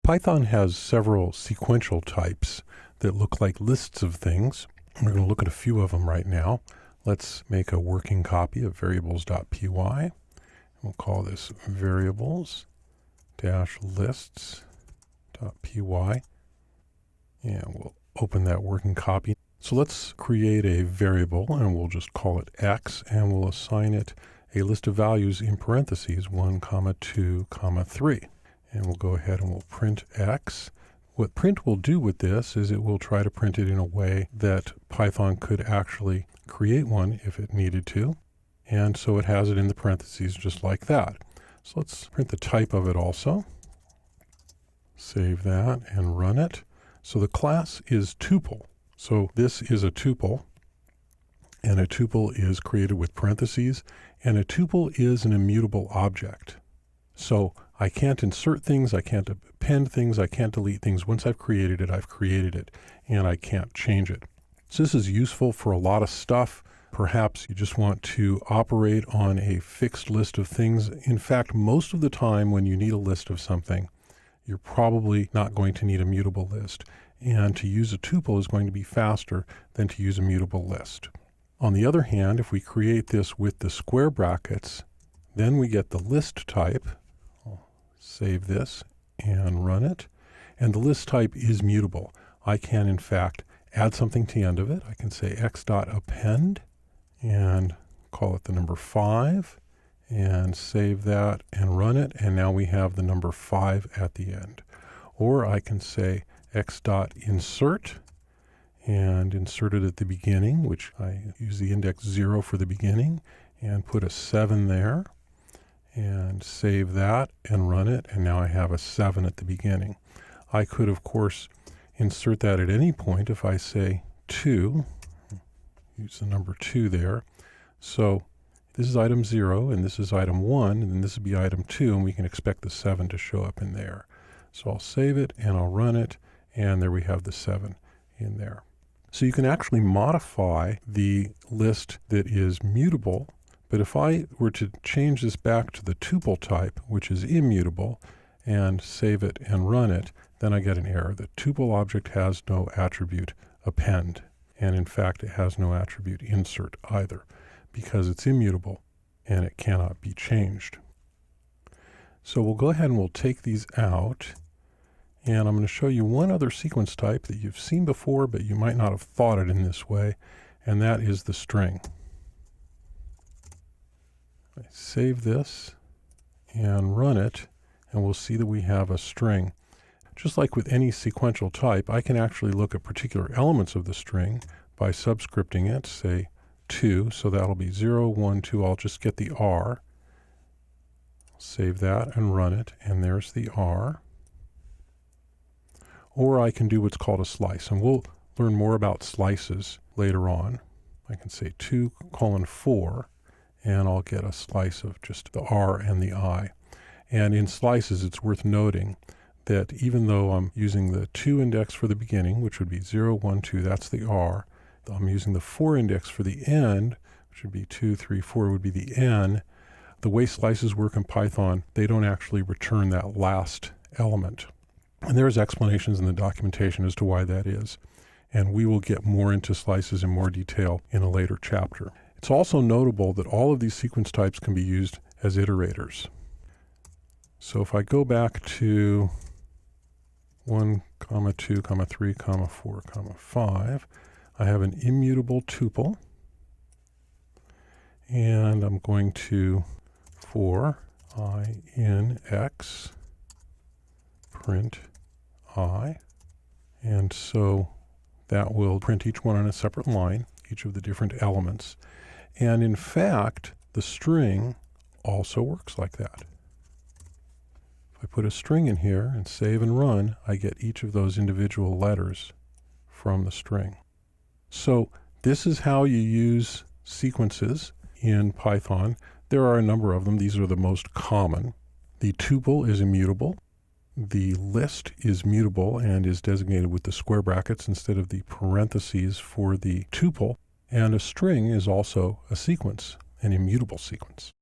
Python has several sequential types that look like lists of things. We're going to look at a few of them right now. Let's make a working copy of variables.py. We'll call this variables-lists.py. And we'll open that working copy. So let's create a variable, and we'll just call it x, and we'll assign it a list of values in parentheses, 1, 2, 3. And we'll go ahead and we'll print x. What print will do with this is it will try to print it in a way that Python could actually create one if it needed to. And so it has it in the parentheses just like that. So let's print the type of it also. Save that and run it. So the class is tuple. So this is a tuple, and a tuple is created with parentheses, and a tuple is an immutable object. So I can't insert things, I can't append things, I can't delete things. Once I've created it, and I can't change it. So this is useful for a lot of stuff. Perhaps you just want to operate on a fixed list of things. In fact, most of the time when you need a list of something, you're probably not going to need a mutable list. And to use a tuple is going to be faster than to use a mutable list. On the other hand, if we create this with the square brackets, then we get the list type. I'll save this and run it. And the list type is mutable. I can, in fact, add something to the end of it. I can say x.append and call it the number 5 and save that and run it. And now we have the number 5 at the end. Or I can say x.insert and insert it at the beginning, which I use the index 0 for the beginning, and put a 7 there and save that and run it. And now I have a 7 at the beginning. I could, of course, insert that at any point if I say 2, use the number 2 there. So this is item 0, and this is item 1, and then this would be item 2, and we can expect the 7 to show up in there. So I'll save it, and I'll run it, and there we have the 7 in there. So you can actually modify the list that is mutable, but if I were to change this back to the tuple type, which is immutable, and save it and run it, then I get an error. The tuple object has no attribute append, and in fact it has no attribute insert either, because it's immutable and it cannot be changed. So we'll go ahead and we'll take these out, and I'm going to show you one other sequence type that you've seen before, but you might not have thought it in this way, and that is the string. I save this and run it, and we'll see that we have a string. Just like with any sequential type, I can actually look at particular elements of the string by subscripting it, say 2, so that'll be 0, 1, 2. I'll just get the R, save that and run it, and there's the R. Or I can do what's called a slice, and we'll learn more about slices later on. I can say 2, 4, and I'll get a slice of just the R and the I. And in slices, it's worth noting that even though I'm using the 2 index for the beginning, which would be 0, 1, 2, that's the R, I'm using the 4 index for the end, which would be 2, 3, 4 would be the N. The way slices work in Python, they don't actually return that last element. And there's explanations in the documentation as to why that is. And we will get more into slices in more detail in a later chapter. It's also notable that all of these sequence types can be used as iterators. So if I go back to 1, 2, 3, 4, 5, I have an immutable tuple. And I'm going to for I in x print I, and so that will print each one on a separate line, each of the different elements. And in fact, the string also works like that. If I put a string in here and save and run, I get each of those individual letters from the string. So this is how you use sequences in Python. There are a number of them. These are the most common. The tuple is immutable. The list is mutable and is designated with the square brackets instead of the parentheses for the tuple. And a string is also a sequence, an immutable sequence.